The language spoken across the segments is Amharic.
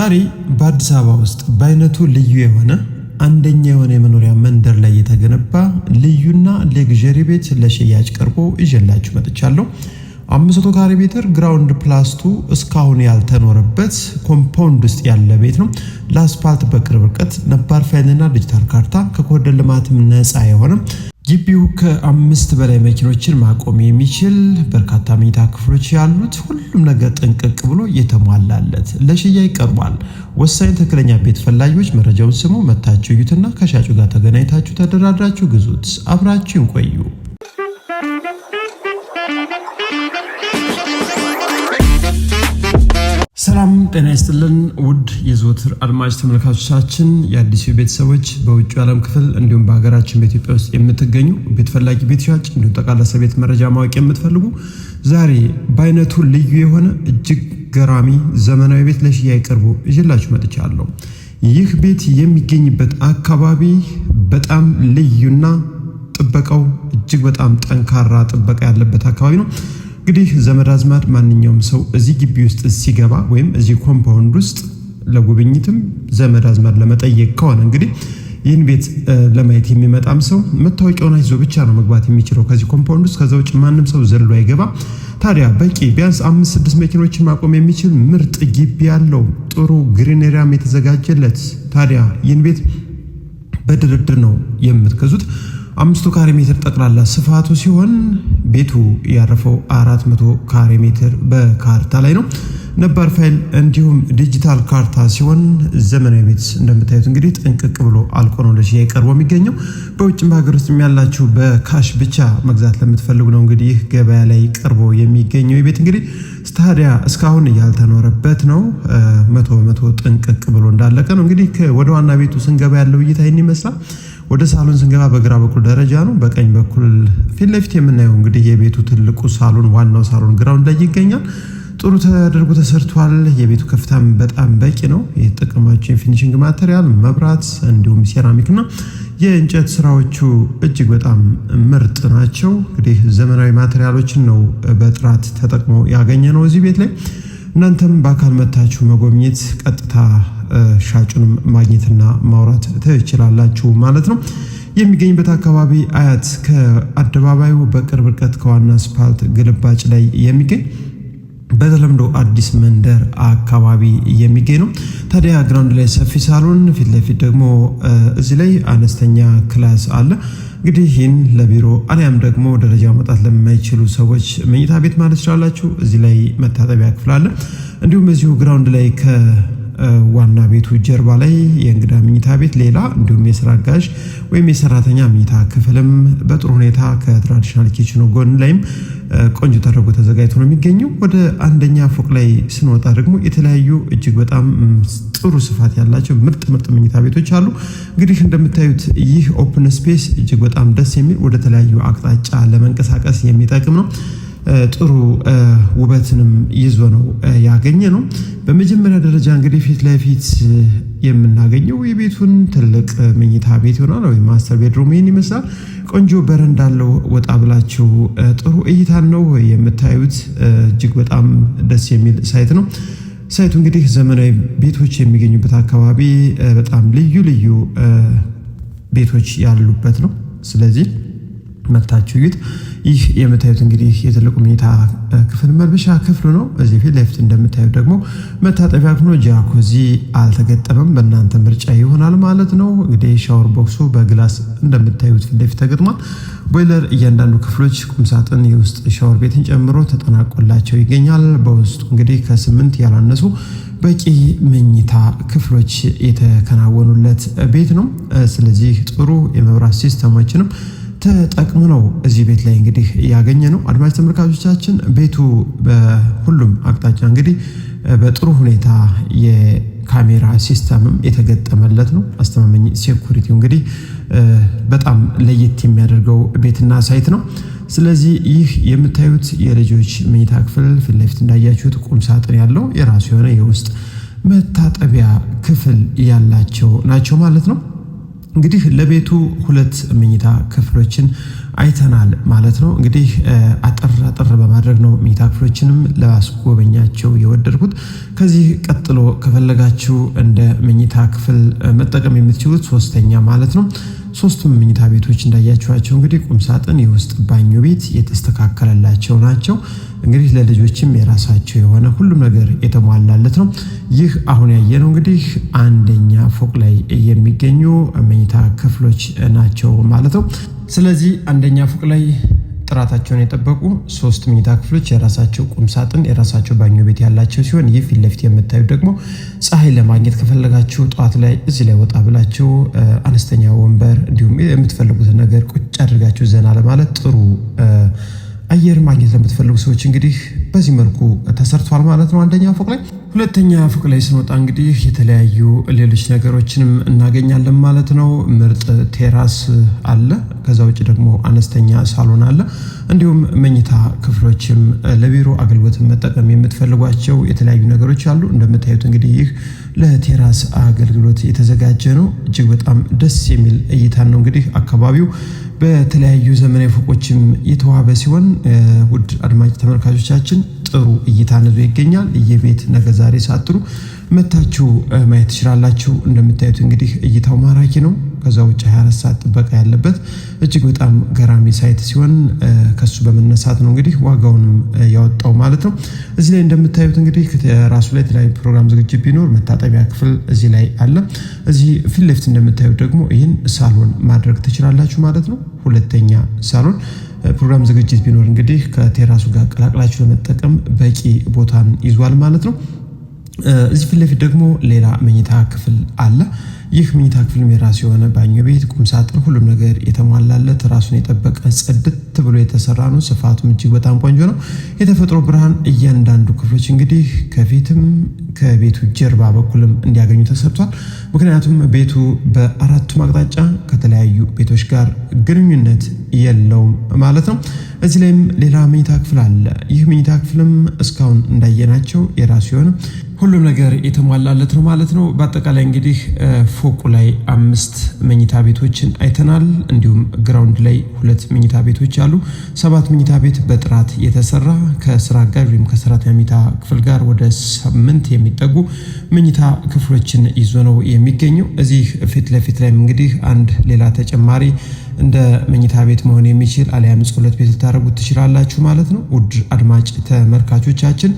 ዛሬ በአዲስ አበባ ውስጥ በአይነቱ ልዩ የሆነ አንደኛ የሆነ የመኖሪያ መንደር ላይ የተገነባ ልዩና ሌግዠሪ ቤት ለሽያጭ ቀርቦ ይዤላችሁ መጥቻለሁ። 500 ካሬ ሜትር ግራውንድ ፕላስቱ እስካሁን ያልተኖረበት ኮምፓውንድ ውስጥ ያለ ቤት ነው። ለአስፓልት በቅርብ ርቀት ነባር ፋይልና ዲጂታል ካርታ ከኮሪደር ልማትም ነፃ የሆነ ግቢው ከ5 በላይ መኪኖችን ማቆም የሚችል በርካታ መኝታ ክፍሎች ያሉት ሁሉም ነገር ጥንቅቅ ብሎ የተሟላለት ለሽያጭ ቀርቧል። ወሳኝ ትክክለኛ ቤት ፈላጊዎች መረጃውን ስሙ፣ መታችሁ እዩትና ከሻጩ ጋር ተገናኝታችሁ ተደራድራችሁ ግዙት። አብራችሁን ቆዩ። ሰላም ጤና ይስጥልን ውድ የዘወትር አድማጭ ተመልካቾቻችን፣ የአዲሱ ቤተሰቦች በውጭ ዓለም ክፍል እንዲሁም በሀገራችን በኢትዮጵያ ውስጥ የምትገኙ ቤት ፈላጊ፣ ቤት ሻጭ እንዲሁም ጠቅላላ ቤት መረጃ ማወቅ የምትፈልጉ ዛሬ በአይነቱ ልዩ የሆነ እጅግ ገራሚ ዘመናዊ ቤት ለሽያጭ ቀርቦ ይዤላችሁ መጥቻለሁ። ይህ ቤት የሚገኝበት አካባቢ በጣም ልዩና ጥበቃው እጅግ በጣም ጠንካራ ጥበቃ ያለበት አካባቢ ነው። እንግዲህ ዘመድ አዝማድ ማንኛውም ሰው እዚህ ግቢ ውስጥ ሲገባ ወይም እዚህ ኮምፓውንድ ውስጥ ለጉብኝትም ዘመድ አዝማድ ለመጠየቅ ከሆነ እንግዲህ ይህን ቤት ለማየት የሚመጣም ሰው መታወቂያውን ይዞ ብቻ ነው መግባት የሚችለው ከዚህ ኮምፓውንድ ውስጥ። ከዛ ውጭ ማንም ሰው ዘሎ አይገባ። ታዲያ በቂ ቢያንስ 5-6 መኪኖችን ማቆም የሚችል ምርጥ ግቢ ያለው ጥሩ ግሪነሪያም የተዘጋጀለት ታዲያ ይህን ቤት በድርድር ነው የምትገዙት። 500 ካሬ ሜትር ጠቅላላ ስፋቱ ሲሆን ቤቱ ያረፈው 400 ካሬ ሜትር በካርታ ላይ ነው። ነባር ፋይል እንዲሁም ዲጂታል ካርታ ሲሆን ዘመናዊ ቤት እንደምታዩት እንግዲህ ጥንቅቅ ብሎ አልቆ ነው ለሽያጭ ቀርቦ የሚገኘው። በውጭም በሀገር ውስጥ ያላችሁ በካሽ ብቻ መግዛት ለምትፈልጉ ነው እንግዲህ ገበያ ላይ ቀርቦ የሚገኘው። የቤት እንግዲህ ታዲያ እስካሁን ያልተኖረበት ነው። 100% ጥንቅቅ ብሎ እንዳለቀ ነው። እንግዲህ ወደ ዋና ቤቱ ስንገባ ያለው እይታ ይህን ይመስላል። ወደ ሳሎን ስንገባ በግራ በኩል ደረጃ ነው። በቀኝ በኩል ፊት ለፊት የምናየው እንግዲህ የቤቱ ትልቁ ሳሎን ዋናው ሳሎን ግራውንድ ላይ ይገኛል። ጥሩ ተደርጎ ተሰርቷል። የቤቱ ከፍታም በጣም በቂ ነው። የተጠቀማቸው የፊኒሺንግ ማቴሪያል መብራት፣ እንዲሁም ሴራሚክና የእንጨት ስራዎቹ እጅግ በጣም ምርጥ ናቸው። እንግዲህ ዘመናዊ ማቴሪያሎችን ነው በጥራት ተጠቅመው ያገኘ ነው እዚህ ቤት ላይ። እናንተም በአካል መታችሁ መጎብኘት ቀጥታ ሻጩንም ማግኘትና ማውራት ትችላላችሁ ማለት ነው። የሚገኝበት አካባቢ አያት ከአደባባዩ በቅርብ ርቀት ከዋና አስፓልት ግልባጭ ላይ የሚገኝ በተለምዶ አዲስ መንደር አካባቢ የሚገኝ ነው። ታዲያ ግራውንድ ላይ ሰፊ ሳሎን፣ ፊት ለፊት ደግሞ እዚህ ላይ አነስተኛ ክላስ አለ። እንግዲህ ይህን ለቢሮ አሊያም ደግሞ ደረጃ መውጣት ለማይችሉ ሰዎች መኝታ ቤት ማለት ይችላላችሁ። እዚህ ላይ መታጠቢያ ክፍል አለ። እንዲሁም እዚሁ ግራውንድ ላይ ዋና ቤቱ ጀርባ ላይ የእንግዳ መኝታ ቤት ሌላ እንዲሁም የስራ አጋዥ ወይም የሰራተኛ መኝታ ክፍልም በጥሩ ሁኔታ ከትራዲሽናል ኪችኑ ጎን ላይም ቆንጆ ተደርጎ ተዘጋጅቶ ነው የሚገኘው። ወደ አንደኛ ፎቅ ላይ ስንወጣ ደግሞ የተለያዩ እጅግ በጣም ጥሩ ስፋት ያላቸው ምርጥ መኝታ ቤቶች አሉ። እንግዲህ እንደምታዩት ይህ ኦፕን ስፔስ እጅግ በጣም ደስ የሚል ወደ ተለያዩ አቅጣጫ ለመንቀሳቀስ የሚጠቅም ነው። ጥሩ ውበትንም ይዞ ነው ያገኘ ነው። በመጀመሪያ ደረጃ እንግዲህ ፊት ለፊት የምናገኘው የቤቱን ትልቅ መኝታ ቤት ይሆናል ወይም ማስተር ቤድሩም ይህን ይመስላል። ቆንጆ በረንዳ አለው። ወጣ ብላችሁ ጥሩ እይታን ነው የምታዩት። እጅግ በጣም ደስ የሚል ሳይት ነው። ሳይቱ እንግዲህ ዘመናዊ ቤቶች የሚገኙበት አካባቢ በጣም ልዩ ልዩ ቤቶች ያሉበት ነው። ስለዚህ መታችሁ እዩት። ይህ የምታዩት እንግዲህ የትልቁ መኝታ ክፍል መልበሻ ክፍሉ ነው። እዚህ ፊት ለፊት እንደምታዩት ደግሞ መታጠቢያ ክፍሉ ነው። ጃኩዚ አልተገጠመም፣ በእናንተ ምርጫ ይሆናል ማለት ነው። እንግዲህ ሻወር ቦክሱ በግላስ እንደምታዩት ፊት ለፊት ተገጥሟል። ቦይለር፣ እያንዳንዱ ክፍሎች ቁምሳጥን፣ የውስጥ ሻወር ቤትን ጨምሮ ተጠናቆላቸው ይገኛል። በውስጡ እንግዲህ ከ8 ያላነሱ በቂ መኝታ ክፍሎች የተከናወኑለት ቤት ነው። ስለዚህ ጥሩ የመብራት ሲስተሞችንም ተጠቅሞ ነው እዚህ ቤት ላይ እንግዲህ ያገኘ ነው። አድማጭ ተመልካቾቻችን ቤቱ በሁሉም አቅጣጫ እንግዲህ በጥሩ ሁኔታ የካሜራ ሲስተምም የተገጠመለት ነው። አስተማማኝ ሴኩሪቲው እንግዲህ በጣም ለየት የሚያደርገው ቤትና ሳይት ነው። ስለዚህ ይህ የምታዩት የልጆች መኝታ ክፍል ፊት ለፊት እንዳያችሁት ቁም ሳጥን ያለው የራሱ የሆነ የውስጥ መታጠቢያ ክፍል ያላቸው ናቸው ማለት ነው። እንግዲህ ለቤቱ 2 መኝታ ክፍሎችን አይተናል ማለት ነው። እንግዲህ አጠር በማድረግ ነው መኝታ ክፍሎችንም ላስጎበኛቸው የወደድኩት። ከዚህ ቀጥሎ ከፈለጋችሁ እንደ መኝታ ክፍል መጠቀም የምትችሉት ሶስተኛ ማለት ነው። ሶስቱም መኝታ ቤቶች እንዳያችኋቸው እንግዲህ ቁም ሳጥን፣ የውስጥ ባኞ ቤት የተስተካከለላቸው ናቸው። እንግዲህ ለልጆችም የራሳቸው የሆነ ሁሉም ነገር የተሟላለት ነው። ይህ አሁን ያየነው እንግዲህ አንደኛ ፎቅ ላይ የሚገኙ መኝታ ክፍሎች ናቸው ማለት ነው። ስለዚህ አንደኛ ፎቅ ላይ ጥራታቸውን የጠበቁ 3 መኝታ ክፍሎች የራሳቸው ቁም ሳጥን የራሳቸው ባኞ ቤት ያላቸው ሲሆን ይህ ፊት ለፊት የምታዩት ደግሞ ፀሐይ ለማግኘት ከፈለጋችሁ ጠዋት ላይ እዚህ ላይ ወጣ ብላችሁ አነስተኛ ወንበር እንዲሁም የምትፈልጉትን ነገር ቁጭ አድርጋችሁ ዘና ለማለት ጥሩ አየር ማግኘት ለምትፈልጉ ሰዎች እንግዲህ በዚህ መልኩ ተሰርቷል ማለት ነው አንደኛ ፎቅ ላይ። ሁለተኛ ፎቅ ላይ ስንወጣ እንግዲህ የተለያዩ ሌሎች ነገሮችንም እናገኛለን ማለት ነው። ምርጥ ቴራስ አለ። ከዛ ውጭ ደግሞ አነስተኛ ሳሎን አለ። እንዲሁም መኝታ ክፍሎችም ለቢሮ አገልግሎት መጠቀም የምትፈልጓቸው የተለያዩ ነገሮች አሉ። እንደምታዩት እንግዲህ ይህ ለቴራስ አገልግሎት የተዘጋጀ ነው። እጅግ በጣም ደስ የሚል እይታ ነው። እንግዲህ አካባቢው በተለያዩ ዘመናዊ ፎቆችም የተዋበ ሲሆን ውድ አድማጭ ተመልካቾቻችን ጥሩ እይታን ይዞ ይገኛል። የቤት ነገ ዛሬ ሳትሩ መታችሁ ማየት ትችላላችሁ። እንደምታዩት እንግዲህ እይታው ማራኪ ነው። ከዛ ውጭ 24 ሰዓት ጥበቃ ያለበት እጅግ በጣም ገራሚ ሳይት ሲሆን ከሱ በመነሳት ነው እንግዲህ ዋጋውንም ያወጣው ማለት ነው። እዚህ ላይ እንደምታዩት እንግዲህ ራሱ ላይ የተለያዩ ፕሮግራም ዝግጅት ቢኖር መታጠቢያ ክፍል እዚህ ላይ አለ። እዚህ ፊት ለፊት እንደምታዩት ደግሞ ይህን ሳሎን ማድረግ ትችላላችሁ ማለት ነው። ሁለተኛ ሳሎን ፕሮግራም ዝግጅት ቢኖር እንግዲህ ከቴራሱ ጋር ቀላቅላችሁ ለመጠቀም በቂ ቦታን ይዟል ማለት ነው። እዚህ ፊት ለፊት ደግሞ ሌላ መኝታ ክፍል አለ። ይህ መኝታ ክፍልም የራሱ የሆነ ባኞ ቤት፣ ቁም ሳጥን፣ ሁሉም ነገር የተሟላለት ራሱን የጠበቀ ጽድት ብሎ የተሰራ ነው። ስፋቱም እጅግ በጣም ቆንጆ ነው። የተፈጥሮ ብርሃን እያንዳንዱ ክፍሎች እንግዲህ ከፊትም ከቤቱ ጀርባ በኩልም እንዲያገኙ ተሰርቷል። ምክንያቱም ቤቱ በአራቱም አቅጣጫ ከተለያዩ ቤቶች ጋር ግንኙነት የለውም ማለት ነው። እዚህ ላይም ሌላ መኝታ ክፍል አለ። ይህ መኝታ ክፍልም እስካሁን እንዳየናቸው የራሱ የሆነ ሁሉም ነገር የተሟላለት ነው ማለት ነው። በአጠቃላይ እንግዲህ ፎቁ ላይ 5 መኝታ ቤቶችን አይተናል። እንዲሁም ግራውንድ ላይ 2 መኝታ ቤቶች አሉ። 7 መኝታ ቤት በጥራት የተሰራ ከስራ ጋር ወይም ከሰራተኛ መኝታ ክፍል ጋር ወደ 8 የሚጠጉ መኝታ ክፍሎችን ይዞ ነው የሚገኘው። እዚህ ፊት ለፊት ላይ እንግዲህ አንድ ሌላ ተጨማሪ እንደ መኝታ ቤት መሆን የሚችል አሊያም ጸሎት ቤት ልታደርጉት ትችላላችሁ ማለት ነው። ውድ አድማጭ ተመልካቾቻችን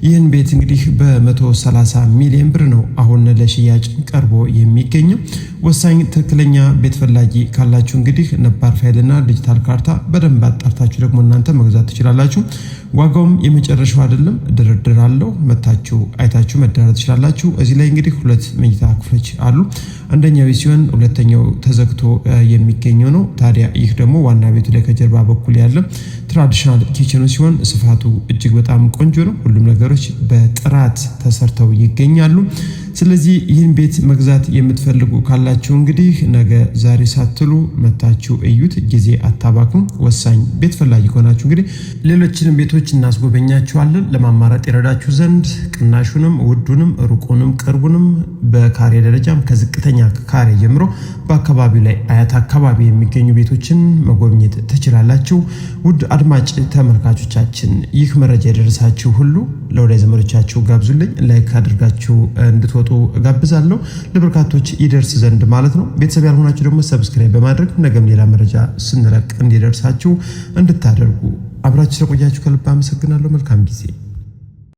ይህን ቤት እንግዲህ በ130 ሚሊዮን ብር ነው አሁን ለሽያጭ ቀርቦ የሚገኘው። ወሳኝ ትክክለኛ ቤት ፈላጊ ካላችሁ እንግዲህ ነባር ፋይልና ዲጂታል ካርታ በደንብ አጣርታችሁ ደግሞ እናንተ መግዛት ትችላላችሁ። ዋጋውም የመጨረሻው አይደለም፣ ድርድር አለው። መታችሁ አይታችሁ መደራደር ትችላላችሁ። እዚህ ላይ እንግዲህ 2 መኝታ ክፍሎች አሉ። አንደኛው ሲሆን ሁለተኛው ተዘግቶ የሚገኘው ነው። ታዲያ ይህ ደግሞ ዋና ቤቱ ላይ ከጀርባ በኩል ያለ ትራዲሽናል ኪችኑ ሲሆን ስፋቱ እጅግ በጣም ቆንጆ ነው። ሁሉም ነገሮች በጥራት ተሰርተው ይገኛሉ። ስለዚህ ይህን ቤት መግዛት የምትፈልጉ ካላችሁ እንግዲህ ነገ ዛሬ ሳትሉ መታችሁ እዩት፣ ጊዜ አታባክኑ። ወሳኝ ቤት ፈላጊ ከሆናችሁ እንግዲህ ሌሎችንም ቤቶች እናስጎበኛችኋለን። ለማማረጥ ይረዳችሁ ዘንድ ቅናሹንም ውዱንም ሩቁንም ቅርቡንም በካሬ ደረጃም ከዝቅተኛ ካሬ ጀምሮ በአካባቢው ላይ አያት አካባቢ የሚገኙ ቤቶችን መጎብኘት ትችላላችሁ። ውድ አድማጭ ተመልካቾቻችን ይህ መረጃ የደረሳችሁ ሁሉ ለወዳጅ ዘመዶቻችሁ ጋብዙልኝ። ላይክ አድርጋችሁ እንድትወጡ ጋብዛለሁ፣ ለበርካቶች ይደርስ ዘንድ ማለት ነው። ቤተሰብ ያልሆናችሁ ደግሞ ሰብስክራይብ በማድረግ ነገም ሌላ መረጃ ስንለቅ እንዲደርሳችሁ እንድታደርጉ አብራችሁ ስለቆያችሁ ከልብ አመሰግናለሁ። መልካም ጊዜ